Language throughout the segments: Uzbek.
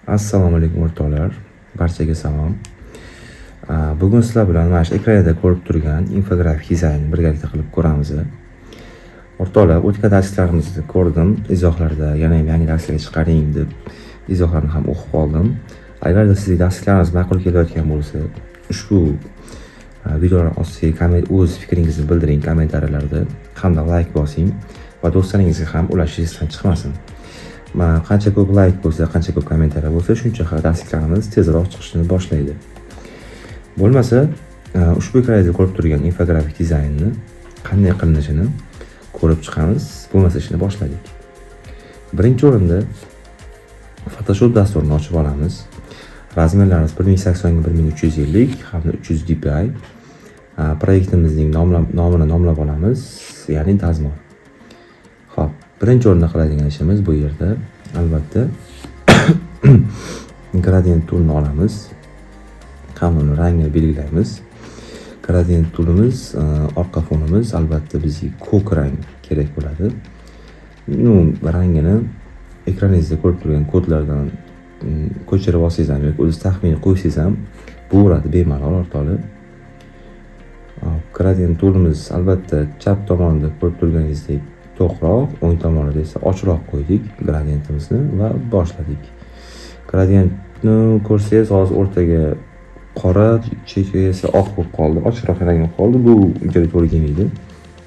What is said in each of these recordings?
Assalomu alaykum o'rtoqlar, barchaga salom. Bugun sizlar bilan mana shu ekranda ko'rib turgan infografik dizaynni birgalikda qilib ko'ramiz. O'rtoqlar, o'tgan darslarimizni ko'rdim, izohlarda yana ham yangi darslarga chiqaring deb izohlarni ham o'qib qoldim. Agarda sizning darslarimiz ma'qul kelayotgan bo'lsa, ushbu videolar ostiga o'z fikringizni bildiring kommentariyalarda, hamda like bosing va do'stlaringizga ham ulashishingiz chiqmasin. Qancha ko'p like bo'lsa, qancha ko'p kommentariya bo'lsa, shuncha darslarimiz tezroq chiqishni boshlaydi. Bo'lmasa, ushbu ekranda ko'rib turgan infografik dizaynni qanday qilinishini ko'rib chiqamiz. Bo'lmasa ishni boshladik. Birinchi o'rinda Photoshop dasturini ochib olamiz. Razmerlarimiz 1080 x 1350 hamda 300 dpi. Proyektimizning nomini nomlab olamiz, ya'ni dazmol. Xo'p, birinchi o'rinda qiladigan ishimiz bu yerda albatta gradient toolni olamiz. Hamda uni rangini belgilaymiz. Gradient toolimiz, orqa fonimiz albatta bizga ko'k rang kerak bo'ladi. Rangini ekraningizda ko'rib turgan kodlardan ko'chirib olsangiz ham yoki o'zingiz taxminiy qo'ysangiz ham bo'laveradi bemalol o'rtoqlar. Gradient toolimiz albatta chap tomonda ko'rib turganingizdek to'qroq, o'ng tomonida esa ochiqroq qo'ydik gradientimizni va boshladik. Gradientni ko'rsangiz hozir o'rtaga qora, chekiga esa oq bo'lib qoldi, ochiqroq rang bo'lib qoldi. Bu unchalik to'g'ri kelmaydi.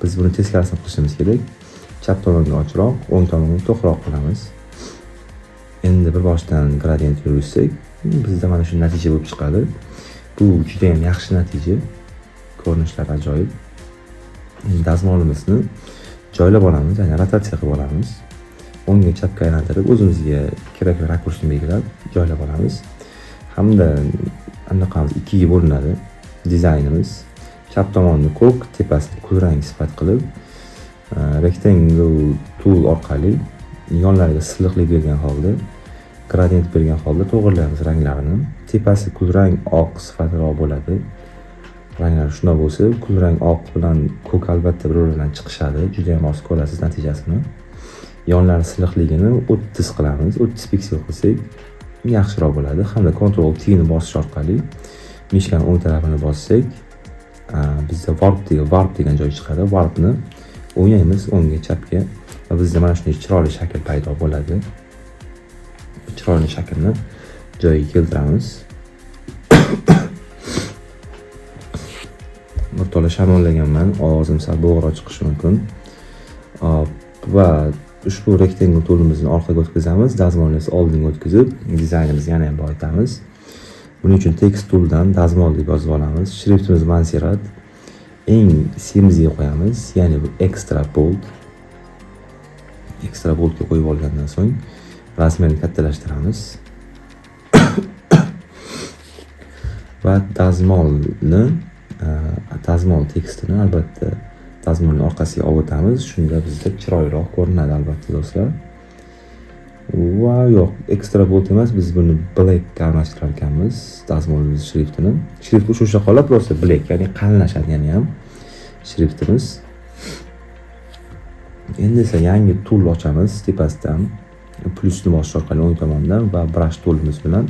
Biz buni teskarisini qilishimiz kerak. Chap tomonga ochiqroq, o'ng tomonga to'qroq qilamiz. Endi bir boshdan gradient yurgizsak, bizda mana shu natija bo'lib chiqadi. Bu juda ham yaxshi natija. Ko'rinishlar ajoyib. Endi dazmolimizni joylab olamiz, ya'ni rotatsiya qilib olamiz. O'ngga chapga aylantirib, o'zimizga kerakli rakursni belgilab joylab olamiz. Hamda anaqamiz ikkiga bo'linadi dizaynimiz. Chap tomonni ko'k, tepasini kulrang sifat qilib, rectangle tool orqali yonlariga silliqlik bergan holda, gradient bergan holda to'g'irlaymiz ranglarini. Tepasi kulrang oq sifatliroq bo'ladi. Ranglar shunday bo'lsa, kulrang oq bilan ko'k albatta bir-biridan chiqishadi. Juda ham oz ko'rasiz natijasini. Yonlari silliqligini 30 qilamiz. 30 piksel qilsak yaxshiroq bo'ladi. Hamda Ctrl T ni bosish orqali mishkani o'ng tarafini bossak, bizda warp degan joy chiqadi. Warpni o'ynaymiz o'ngga, chapga va bizda mana shunday chiroyli shakl paydo bo'ladi. Chiroyli shaklni joyiga keltiramiz. O'rtoqlar, shamollaganman, ovozim sal bo'g'roq chiqishi mumkin. Va ushbu rectangle toolimizni orqaga o'tkazamiz, dazmolni esa oldinga o'tkazib, dizaynimizni yana ham boyitamiz. Buning uchun text tooldan dazmol deb yozib olamiz. Shriftimiz Montserrat. Eng semizga qo'yamiz, ya'ni bu extra bold. Extra boldga qo'yib olgandan so'ng razmerni kattalashtiramiz. Va dazmol tekstini albatta dazmolning orqasiga olib o'tamiz. Shunda bizda chiroyliroq ko'rinadi albatta do'stlar. Va yo'q, extra bold emas, biz buni black ga almashtirar ekanmiz dazmolimiz shriftini. Shrift o'sha qolib, prosta black, ya'ni qalinlashadi yana ham shriftimiz. Endi esa yangi tool ochamiz tepasidan. Plusni bosish orqali o'ng tomondan va brush toolimiz bilan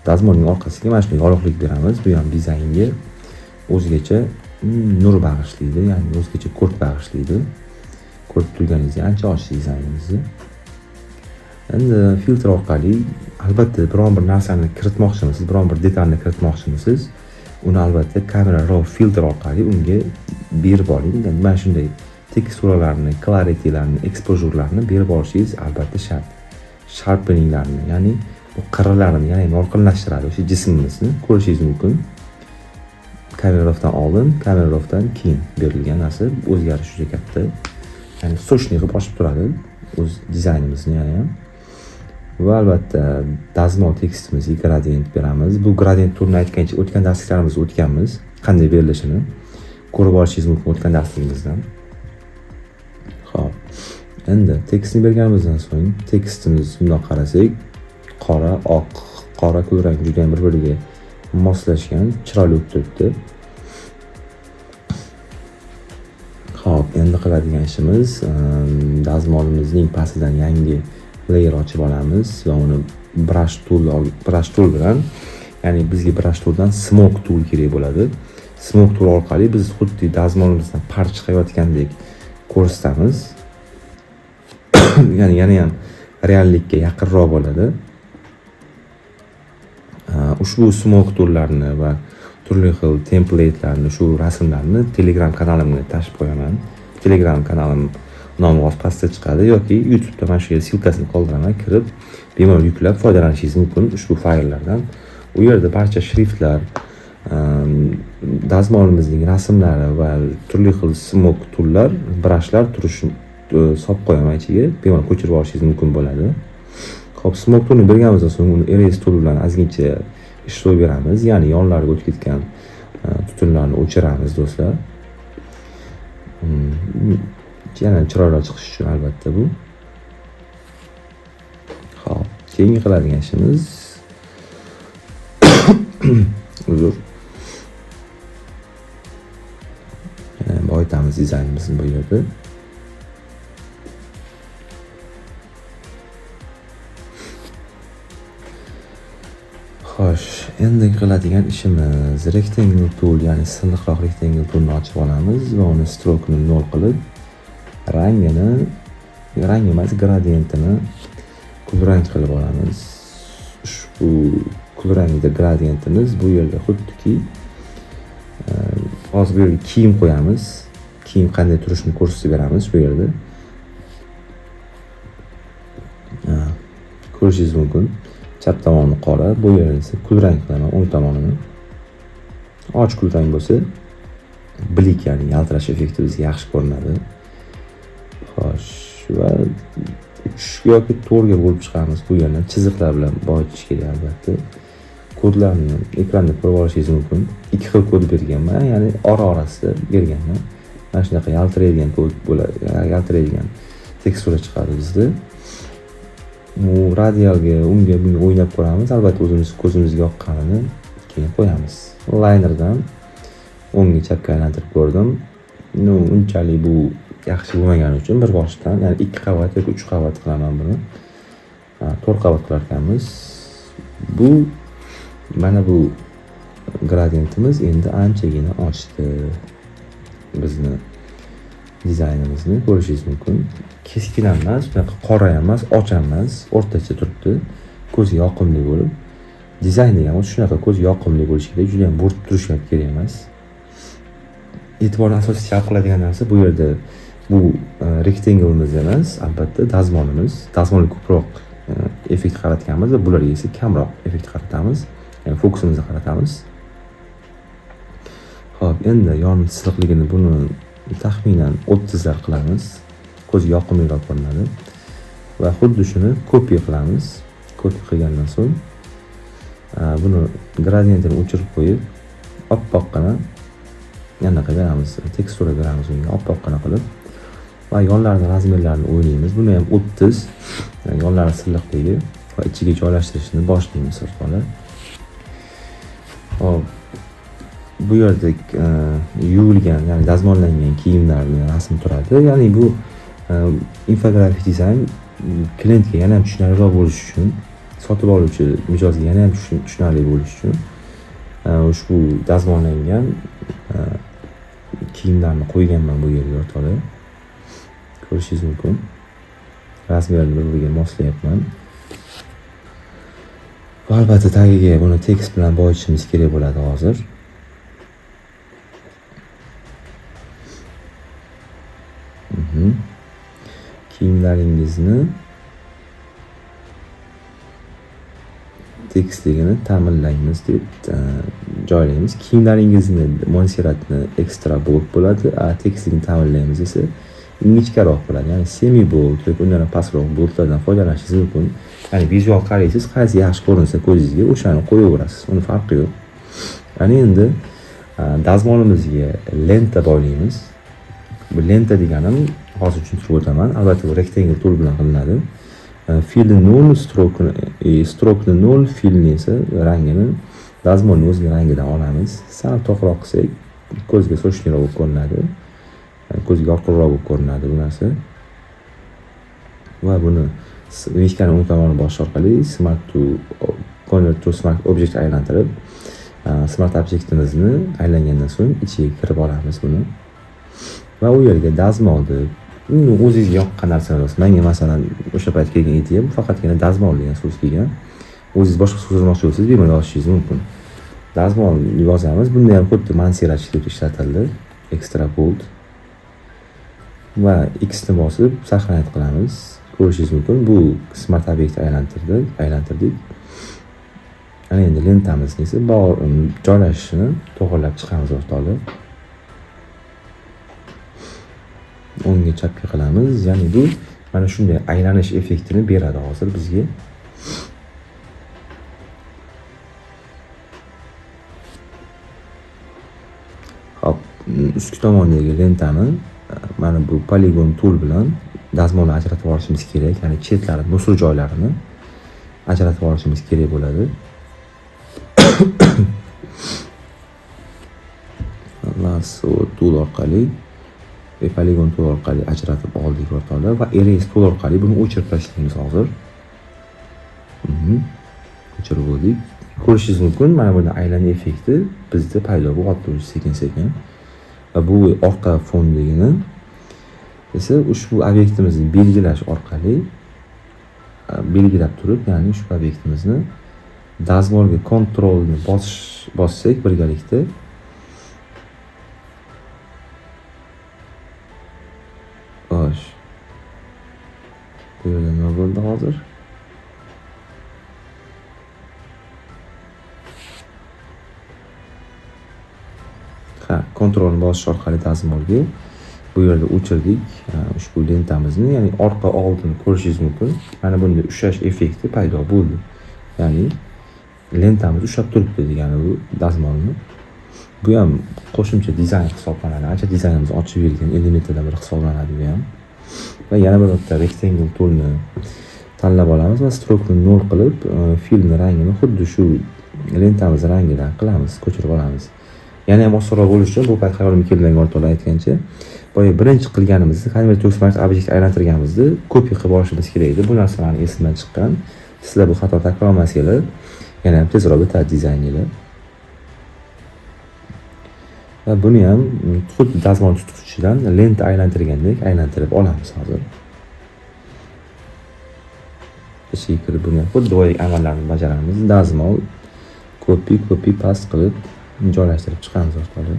dazmolning orqasiga mana shunday yorug'lik beramiz. Bu ham dizaynga o'zgacha nur bag'ishlaydi, ya'ni o'zgacha ko'rk bag'ishlaydi. Ko'rib turganingizdek ancha ochiq dizaynimizni. Endi filtr orqali albatta biron bir narsani kiritmoqchimisiz, biron bir detalni kiritmoqchimisiz, uni albatta kamera raw filtr orqali unga berib oling. Ya'ni mana shunday teksturalarni, clarity'larni, exposure'larni berib olishingiz albatta shart. Sharpeninglarni, ya'ni bu qirralarini yana yorqinlashtiradi o'sha jismimizni ko'rishingiz mumkin. Kamera raw'dan oldin, kamera raw'dan keyin berilgan narsa o'zgarish juda katta. Ya'ni sochni qilib ochib turadi o'z dizaynimizni yana ham. Va albatta dazmol tekstimizga gradient beramiz. Bu gradient toolni aytgancha o'tgan darslarimizda o'tganmiz, qanday berilishini ko'rib olishingiz mumkin o'tgan darslarimizdan. Xo'p. Endi tekstni berganimizdan so'ng tekstimiz bundoq qarasak, qora, oq, qora kulrang juda ham bir-biriga moslashgan, chiroyli o'tib turibdi. Xo'p, endi qiladigan ishimiz dazmolimizning pastidan yangi layer ochib olamiz va uni brush tool bilan, ya'ni bizga brush tooldan smoke tool kerak bo'ladi. Smoke tool orqali biz xuddi dazmolimizdan par chiqayotgandek ko'rsatamiz. Ya'ni yana ham reallikka yaqinroq bo'ladi. Ushbu smoke toollarni va turli xil template'larni, shu rasmlarni Telegram kanalimga tashib qo'yaman. Telegram kanalim nomi pastda chiqadi yoki YouTube'da mana shu yerga silkasini qoldiraman, kirib bemalol yuklab foydalanishingiz mumkin ushbu fayllardan. U yerda barcha shriftlar, dazmolimizning rasmlari va turli xil smoke toollar, brushlar turishini solib qo'yaman ichiga, bemalol ko'chirib olishingiz mumkin bo'ladi. Xo'p, smoke toolni berganimizdan so'ng uni erase tool bilan ozgincha ishlov beramiz, ya'ni yonlariga o'tib ketgan tutunlarni o'chiramiz do'stlar. Yana chiroyli chiqishi uchun albatta bu. Xo'p, keyingi qiladigan ishimiz uzr. Boyitamiz dizaynimizni bu yerda. Xo'sh, endi qiladigan ishimiz rectangle tool, ya'ni silliqroq rectangle toolni ochib olamiz va uni stroke'ni 0 qilib, rang emas, gradientini kulrang qilib olamiz. Ushbu kulrangda gradientimiz bu yerda xuddiki hozir bu yerga kiyim qo'yamiz. Kiyim qanday turishini ko'rsatib beramiz bu yerda. Ko'rishingiz mumkin. Chap tomoni qora, bu yerni esa kulrang qilaman, o'ng tomonini. Och kulrang bo'lsa, blik, ya'ni yaltirash effekti bizga yaxshi ko'rinadi. Xo'sh, va 3 yoki 4 ga bo'lib chiqamiz. Bu yerni chiziqlar bilan boyitish kerak albatta. Kodlarni ekranda ko'rib olishingiz mumkin. 2 xil kod berganman, ya'ni orasida berganman. Mana shunaqa yaltiraydigan kod bo'ladi, yaltiraydigan tekstura chiqadi bizda. Bu radialga, unga bunga o'ynab ko'ramiz. Albatta o'zimiz ko'zimizga yoqqanini keyin qo'yamiz. Linerdan o'ngga chapga aylantirib ko'rdim. Unchalik bu yaxshi bo'lmagani uchun bir boshdan, ya'ni 2 qavat yoki 3 qavat qilaman buni. 4 qavat qilar ekanmiz. Mana bu gradientimiz endi anchagina ochdi bizni dizaynimizni, ko'rishingiz mumkin. Keskin emas, bunaqa qora emas, och emas, o'rtacha turibdi. Ko'zga yoqimli bo'lib, dizayn degan shunaqa ko'zga yoqimli bo'lishi kerak, juda ham bo'rtib turishi kerak emas. E'tiborni asosiy jalb qiladigan narsa bu yerda bu rectangle'imiz emas, albatta dazmolimiz. Dazmolga ko'proq effekt qaratganmiz va bularga esa kamroq effekt qaratamiz. Ya'ni fokusimizni qaratamiz. Xo'p, endi yon silliqligini buni taxminan 30 lar qilamiz. Ko'zga yoqimliroq ko'rinadi. Va xuddi shuni kopiya qilamiz. Kopiya qilgandan so'ng buni gradientini o'chirib qo'yib, oppoqqina yana beramiz, tekstura beramiz unga oppoqqina qilib va yonlarini razmerlarini o'ylaymiz. Buni ham 30, yonlari silliqligi va ichiga joylashtirishni boshlaymiz orqali. Hop, bu yerda yuvilgan, ya'ni dazmollangan kiyimlarning rasmi turadi. Ya'ni bu infografik dizayn klientga yana ham tushunarliroq bo'lishi uchun, sotib oluvchi mijozga yana ham tushunarli bo'lishi uchun ushbu dazmollangan kiyimlarni qo'yganman bu yerga orqali. Ko'rishingiz mumkin. Rasmlarni bir-biriga moslayapman. Va albatta tagiga buni tekst bilan boyitishimiz kerak bo'ladi hozir. Kiyimlaringizni tekstligini ta'minlaymiz deb joylaymiz. Kiyimlaringizni monseratni ekstra bold bo'ladi, tekstligini ta'minlaymiz esa ingichkaroq bo'ladi. Ya'ni semi bold yoki undan pastroq boldlardan foydalanishingiz mumkin. Ya'ni vizual qaraysiz, qaysi yaxshi ko'rinsa ko'zingizga o'shani qo'yaverasiz. Uni farqi yo'q. Ya'ni endi dazmolimizga lenta boylaymiz. Bu lenta deganim hozir tushuntirib o'taman. Albatta bu rectangle tool bilan qilinadi. Fillni 0, stroke'ni 0, fillni esa rangini dazmolni o'ziga rangidan olamiz. Sal to'qroq qilsak ko'zga so'chliroq bo'lib ko'rinadi. Ko'zga yoqimliroq bo'lib ko'rinadi bu narsa. Va buni mishkani o'ng tomonini bosish orqali smart to convert to smart object aylantirib, smart obyektimizni aylangandan so'ng ichiga kirib olamiz buni. Va u yerga dazmolni, o'zingizga yoqqan narsalar bo'lsa, menga masalan o'sha payt kelgan ATM faqatgina dazmol degan so'z kelgan. O'zingiz boshqa so'z yozmoqchi bo'lsangiz, bemalol yozishingiz mumkin. Dazmol yozamiz. Bunda ham xuddi mansirach deb ishlatildi. Extra bold. Va X ni bosib saqlanib qilamiz. Ko'rishingiz mumkin. Bu smart obyektni aylantirdik. Ana endi lentamizni esa joylashishini to'g'rilab chiqamiz o'rtoqlar. O'ngga chapga qilamiz. Ya'ni bu mana shunday aylanish effektini beradi hozir bizga. Hop, ustki tomondagi lentani mana bu polygon tool bilan dazmolni ajratib olishimiz kerak. Ya'ni chetlari, musur joylarini ajratib olishimiz kerak bo'ladi. Lasso tool orqali polygon tool orqali ajratib oldik o'rtoqlar va erase tool orqali buni o'chirib tashlaymiz hozir. O'chirib oldik. Ko'rishingiz mumkin, mana bunda aylanish effekti bizda paydo bo'lyapti sekin-sekin. Va bu orqa fondagini esa ushbu obyektimizni belgilash orqali belgilab turib, ya'ni ushbu obyektimizni dazmolga kontrolni bossak birgalikda xo'sh. Bu yerda nima bo'ldi hozir? Kontrolni bosish orqali dazmolga bu yerda o'chirdik ushbu lentamizni, ya'ni orqa oldini ko'rishingiz mumkin. Mana bunda ushlash effekti paydo bo'ldi. Ya'ni lentamiz ushlab turibdi degani bu dazmolni. Bu ham qo'shimcha dizayn hisoblanadi. Ancha dizaynimizni ochib bergan elementlardan biri hisoblanadi bu ham. Va yana bir marta rectangle toolni tanlab olamiz va stroke ni 0 qilib, filmning rangini xuddi shu lentamiz rangidan qilamiz, ko'chirib olamiz. Yana ham osonroq bo'lishi uchun bu payt hayolimga kelmagan o'rtoqlar aytgancha, boya birinchi qilganimizni convert to smart object aylantirganimizni copy qilib olishimiz kerak edi. Bu narsalarni esimdan chiqqan. Sizlar bu xato takrorlamasanglar, yana ham tezroq bitadi dizayninglar. Va buni ham xuddi dazmol tutqichidan lenta aylantirgandek aylantirib olamiz hozir. Ichiga kirib buni xuddi boyagi amallarni bajaramiz. Dazmol copy paste qilib joylashtirib chiqamiz o'rtoqlar.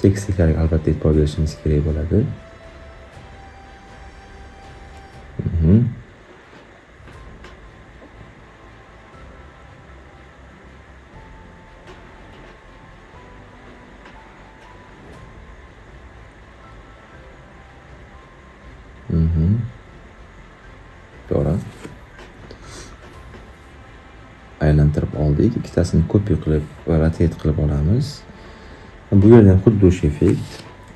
Tekstlarga albatta e'tibor berishimiz kerak bo'ladi. To'g'ri. Aylantirib oldik. Ikkitasini copy qilib va rotate qilib olamiz. Bu yerda xuddi o'sha effekt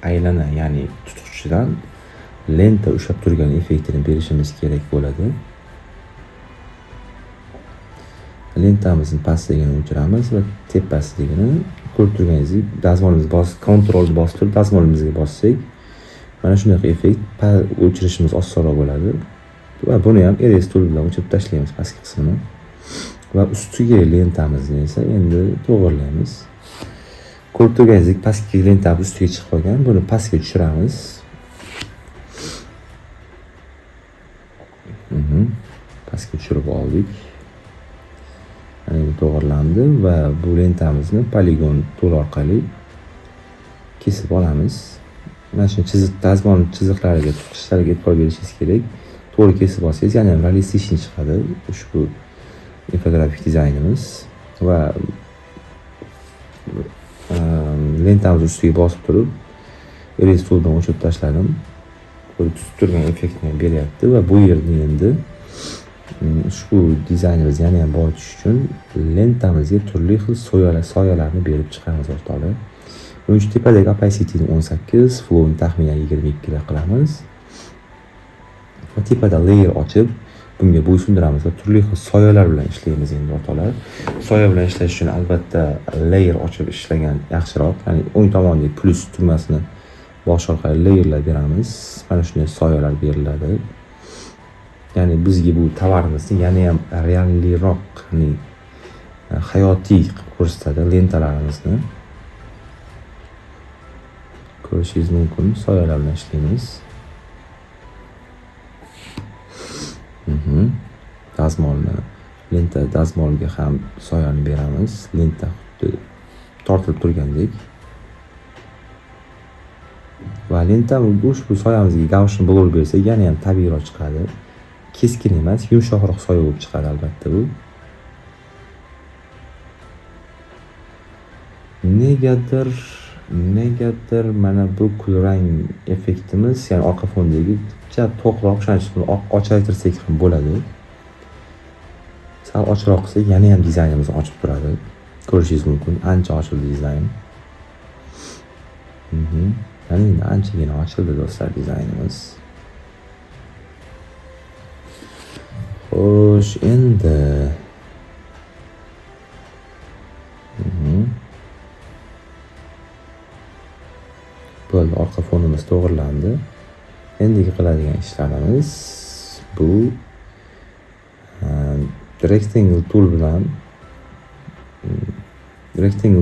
aylana, ya'ni tutqichidan lenta ushlab turgan effektini berishimiz kerak bo'ladi. Lentamizni pastligini o'chiramiz va tepasiligini ko'rib turganingizdek dazmolimizni kontrolni bosib turib dazmolimizga bossak, mana shunaqa effekt o'chirishimiz osonroq bo'ladi. Va buni ham erase tool bilan o'chirib tashlaymiz pastki qismini. Va ustiga lentamizni esa endi to'g'irlaymiz. Ko'rib turganingizdek pastki lentamiz ustiga chiqib qolgan. Buni pastga tushiramiz. Pastga tushirib oldik. Mana to'g'irlandi va bu lentamizni polygon tool orqali kesib olamiz. Mana shu dazmol chiziqlariga, tutqichlariga e'tibor berishingiz kerak. To'g'ri kesib olsangiz, yana ham realistik chiqadi ushbu infografik dizaynimiz va lentamiz ustiga bosib turib erase tool bilan o'chirib tashladim. Qo'lda tutib turgan effektni beryapti va bu yerni endi ushbu dizaynimizni yana ham boyitish uchun lentamizga turli xil soyalarni berib chiqamiz o'rtoqlar. Buning uchun tepadagi opacity-ni 18, flow-ni taxminan 22 ga qilamiz. Va tepada layer ochib bunga bo'ysundiramiz va turli xil soyalar bilan ishlaymiz endi o'rtoqlar. Soya bilan ishlash uchun albatta layer ochib ishlagan yaxshiroq. Ya'ni o'ng tomondagi plus tugmasini bosh orqali layerlar beramiz. Mana shunday soyalar beriladi. ya'ni bizga bu tovarimizni yana ham realliroq, ya'ni hayotiy qilib ko'rsatadi lentalarimizni. Ko'rishingiz mumkin, soyalar bilan ishlaymiz. Lenta dazmolga ham soyani beramiz. Lenta xuddi tortilib turgandek. Va lenta ushbu soyamizga gavshni bo'lib bersa, yana ham tabiiyroq chiqadi. Keskin emas, yumshoqroq soya bo'lib chiqadi albatta bu. Negadir mana bu kulrang effektimiz, ya'ni orqa fondagi to'qroq, o'shaning uchun ochaytirsak ham bo'ladi. Sal ochroq qilsak yana ham dizaynimizni ochib turadi. Ko'rishingiz mumkin, ancha ochildi dizayn. Ya'ni anchagina ochildi do'stlar dizaynimiz. Xo'sh, endi bo'ldi, orqa fonimiz to'g'rilandi. Endigi qiladigan ishlarimiz bu rectangle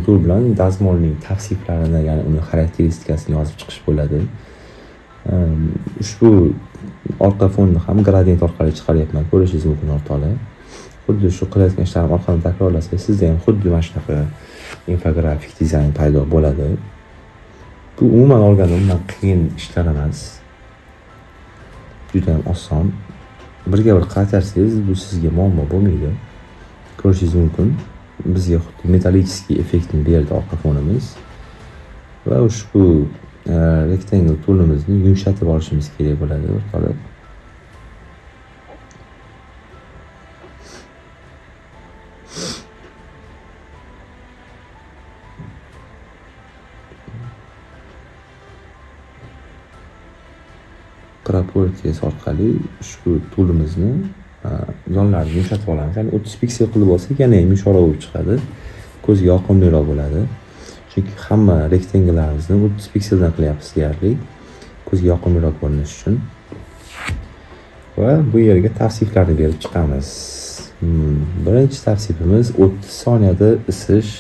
tool bilan dazmolning tavsiflarini, ya'ni uni xarakteristikasini yozib chiqish bo'ladi. Ushbu orqa fonni ham gradient orqali chiqaryapman, ko'rishingiz mumkin o'rtoqlar. Xuddi shu qilayotgan ishlarim orqali takrorlasangiz, sizda ham xuddi mana shunaqa infografik dizayn paydo bo'ladi. Bu umuman olganda undan qiyin ishlar emas. Juda ham oson. Birga bir qaytarsangiz, bu sizga muammo bo'lmaydi. Ko'rishingiz mumkin, bizga xuddi metallический effektni berdi orqa fonimiz. Va ushbu rectangle toolimizni yumshatib olishimiz kerak bo'ladi o'rtoqlar. Properties orqali ushbu toolimizni yonlarini yumshatib olamiz. Ya'ni 30 piksel qilib olsak, yana ham yumshoqroq bo'lib chiqadi. Ko'zga yoqimliroq bo'ladi. Chunki hamma rektanglelarimizni 30 pikseldan qilyapmiz deyarli. Ko'zga yoqimliroq ko'rinishi uchun. Va bu yerga tavsiflarni berib chiqamiz. Birinchi tavsifimiz 30 soniyada isish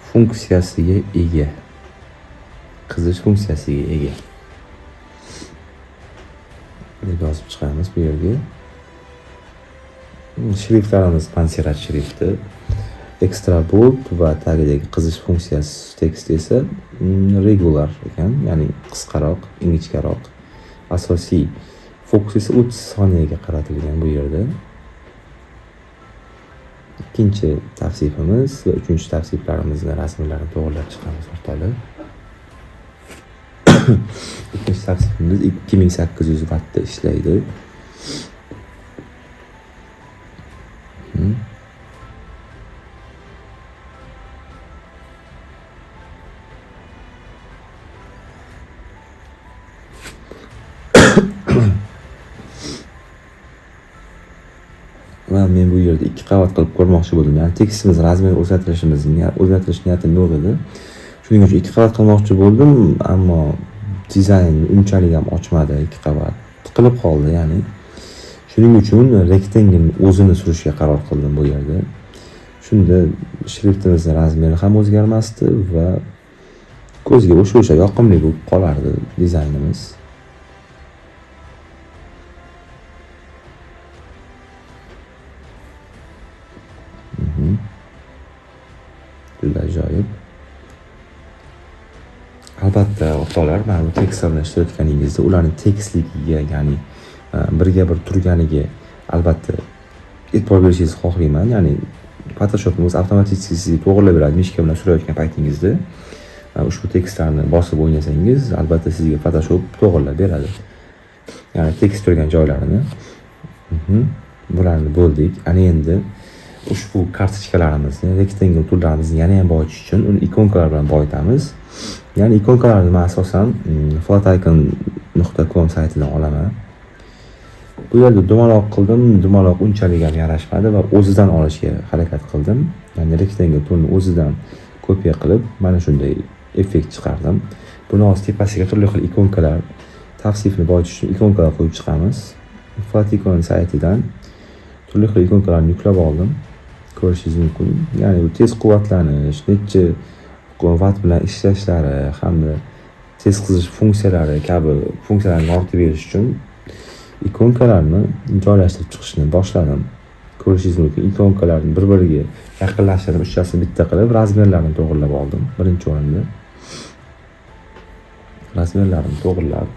funksiyasiga ega. Qizish funksiyasiga ega. deb yozib chiqamiz bu yerga. Shriftlarimiz pansirat shrifti, extra bold va tagidagi qizish funksiyasi teksti esa regular ekan, ya'ni qisqaroq, ingichkaroq. Asosiy fokus esa 30 soniyaga qaratilgan bu yerda. Ikkinchi tavsifimiz va uchinchi tavsiflarimizni rasmlarini to'g'rilab chiqamiz o'rtoqlar. Ikkinchi tavsifimiz 2800 wattda ishlaydi. Va men bu yerda 2 qavat qilib ko'rmoqchi bo'ldim. Ya'ni tekstimiz razmeri o'zgartirish niyatim yo'q edi. Shuning uchun 2 qavat qilmoqchi bo'ldim, ammo dizayn unchalik ham ochmadi, 2 qavat tiqilib qoldi, ya'ni. Shuning uchun rectangle o'zini surishga qaror qildim bu yerda. Shunda shriftimizning razmeri ham o'zgarmasdi va ko'zga o'sha yoqimli bo'lib qolardi dizaynimiz. Juda ajoyib. Albatta, o'rtoqlar, mana bu tekstlarni ishlayotganingizda ularning tekstligiga, ya'ni birga bir turganiga albatta e'tibor berishingizni xohlayman. Ya'ni Photoshopimiz avtomatik sizga to'g'rilab beradi mishka bilan surayotgan paytingizda. Ushbu tekstlarni bosib o'ynasangiz, albatta sizga Photoshop to'g'rilab beradi. Ya'ni tekst turgan joylarini. Bularni bo'ldik. Ana endi ushbu kartochkalarimizni, rectangle toollarimizni yana ham boyitish uchun uni ikonkalar bilan boyitamiz. Ya'ni ikonkalarni men asosan flaticon.com saytidan olaman. Bu yerda dumaloq qildim, dumaloq unchalik ham yarashmadi va o'zidan olishga harakat qildim. Ya'ni rectangle toolni o'zidan kopiya qilib, mana shunday effekt chiqardim. Buni hozir tepasiga turli xil ikonkalar, tavsifni boyitish uchun ikonkalar qo'yib chiqamiz. Fatikon saytidan turli xil ikonkalarni yuklab oldim. Ko'rishingiz mumkin. Ya'ni bu tez quvvatlanish, necha vat bilan ishlashlari hamda tez qizish funksiyalari kabi funksiyalarni yoritib berish uchun ikonkalarni joylashtirib chiqishni boshladim. Ko'rishingiz mumkin. Ikonkalarni bir-biriga yaqinlashtirib, uchasini bitta qilib, razmerlarini to'g'irlab oldim. Birinchi o'rinda razmerlarini to'g'irlab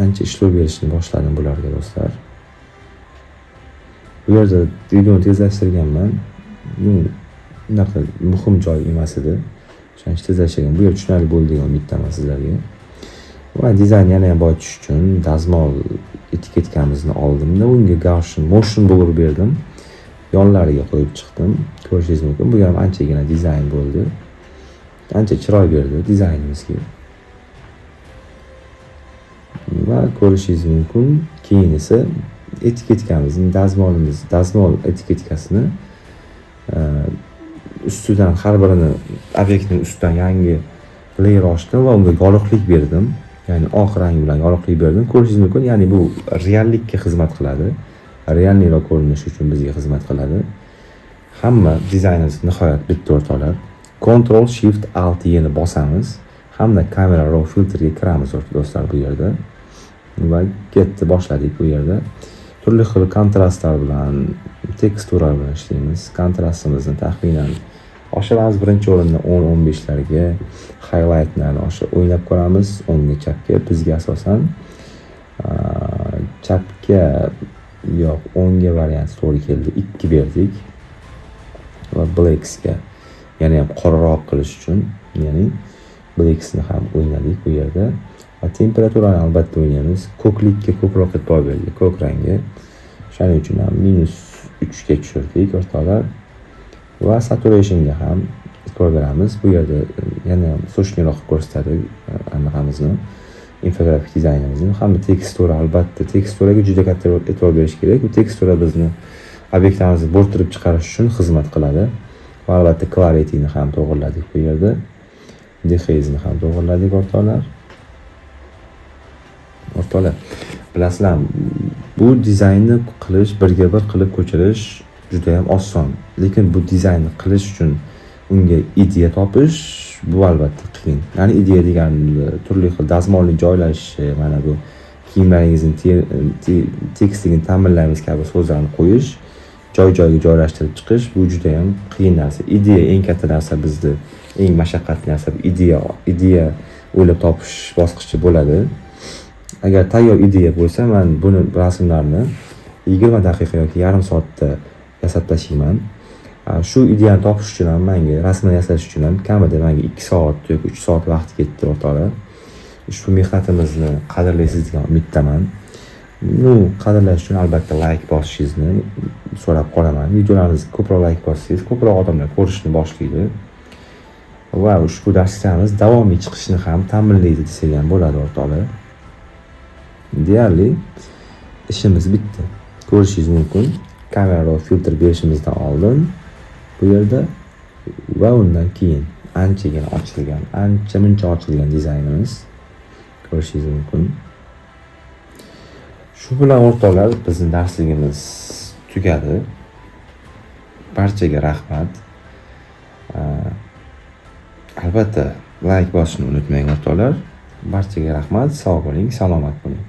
ancha ishlov berishni boshladim bularga do'stlar. Bu yerda videoni tezlashtirganman. Bu unaqa muhim joy emas edi. O'shaning uchun tezlashtirgan. Bu yer tushunarli bo'ladigan umiddaman sizlarga. Va dizayn yana ham boyitish uchun dazmol etiketkamizni oldimda unga Gaussian motion blur berdim. Yonlariga qo'yib chiqdim. Ko'rishingiz mumkin. Bu ham anchagina dizayn bo'ldi. Ancha chiroy berdi dizaynimizga. Va ko'rishingiz mumkin, keyin esa etiketkamizni, dazmol etiketkasini ustidan har birini obyektning ustidan yangi layer ochdim va unga yorug'lik berdim. Ya'ni oq rang bilan yorug'lik berdim. Ko'rishingiz mumkin, ya'ni bu reallikka xizmat qiladi. Realliroq ko'rinish uchun bizga xizmat qiladi. Hamma dizaynimiz nihoyat bitta o'rtoqlar. Ctrl Shift Alt Y ni bosamiz hamda kamera raw filtrga kiramiz do'stlar bu yerda. Va ketdi boshladik bu yerda. Turli xil kontrastlar bilan, teksturalar bilan ishlaymiz. Kontrastimizni taxminan oshiramiz birinchi o'rinda 10-15 larga, highlightlarni o'ynab ko'ramiz. O'ngga chapga bizga asosan chapga yo'q, o'ngga variant to'g'ri keldi. 2 berdik. Va blacksga yana ham qoraroq qilish uchun, ya'ni blacksni ham o'ynadik bu yerda. Va temperaturani albatta o'ynaymiz. Ko'klikka ko'proq e'tibor berdik, ko'k rangga. Shuning uchun ham -3 ga tushirdik o'rtoqlar. Va saturationga ham e'tibor beramiz. Bu yerda yana ham sochliroq ko'rsatadi anaqamizni, infografik dizaynimizni. Hamda tekstura, albatta teksturaga juda katta e'tibor berish kerak. Bu tekstura bizni obyektlarimizni bo'rttirib chiqarish uchun xizmat qiladi. Va albatta clarityni ham to'g'irladik bu yerda. Dehaze'ni ham to'g'irladik o'rtoqlar. Bilasizlar, bu dizaynni qilish, birga bir qilib ko'chirish juda ham oson. Lekin bu dizaynni qilish uchun unga ideya topish bu albatta qiyin. Ya'ni ideya degani turli xil dazmolni joylashishi, mana bu kiyimlaringizning tekstligini ta'minlaymiz kabi so'zlarni qo'yish, joy-joyiga joylashtirib chiqish bu juda ham qiyin narsa. Ideya eng katta narsa bizda, eng mashaqqatli narsa ideya o'ylab topish bosqichi bo'ladi. Agar tayyor ideya bo'lsa, men buni rasmlarni 20 daqiqa yoki yarim soatda yasab tashlayman. Shu ideyani topish uchun ham menga rasmni yasash uchun ham kamida menga 2 soat yoki 3 soat vaqt ketdi o'rtoqlar. Ushbu mehnatimizni qadrlaysiz degan umiddaman. Qadrlash uchun albatta like bosishingizni so'rab qolaman. Videolarimizga ko'proq like bossangiz, ko'proq odamlar ko'rishni boshlaydi. Va ushbu darslarimiz davomiy chiqishini ham ta'minlaydi desak ham bo'ladi o'rtoqlar. Deyarli ishimiz bitti. Ko'rishingiz mumkin. Kamera filtr berishimizdan oldin bu yerda va undan keyin ancha-muncha ochilgan dizaynimiz ko'rishingiz mumkin. Shu bilan o'rtoqlar bizning darsligimiz tugadi. Barchaga rahmat. Albatta like bosishni unutmang o'rtoqlar. Barchaga rahmat. Sog' bo'ling, salomat bo'ling.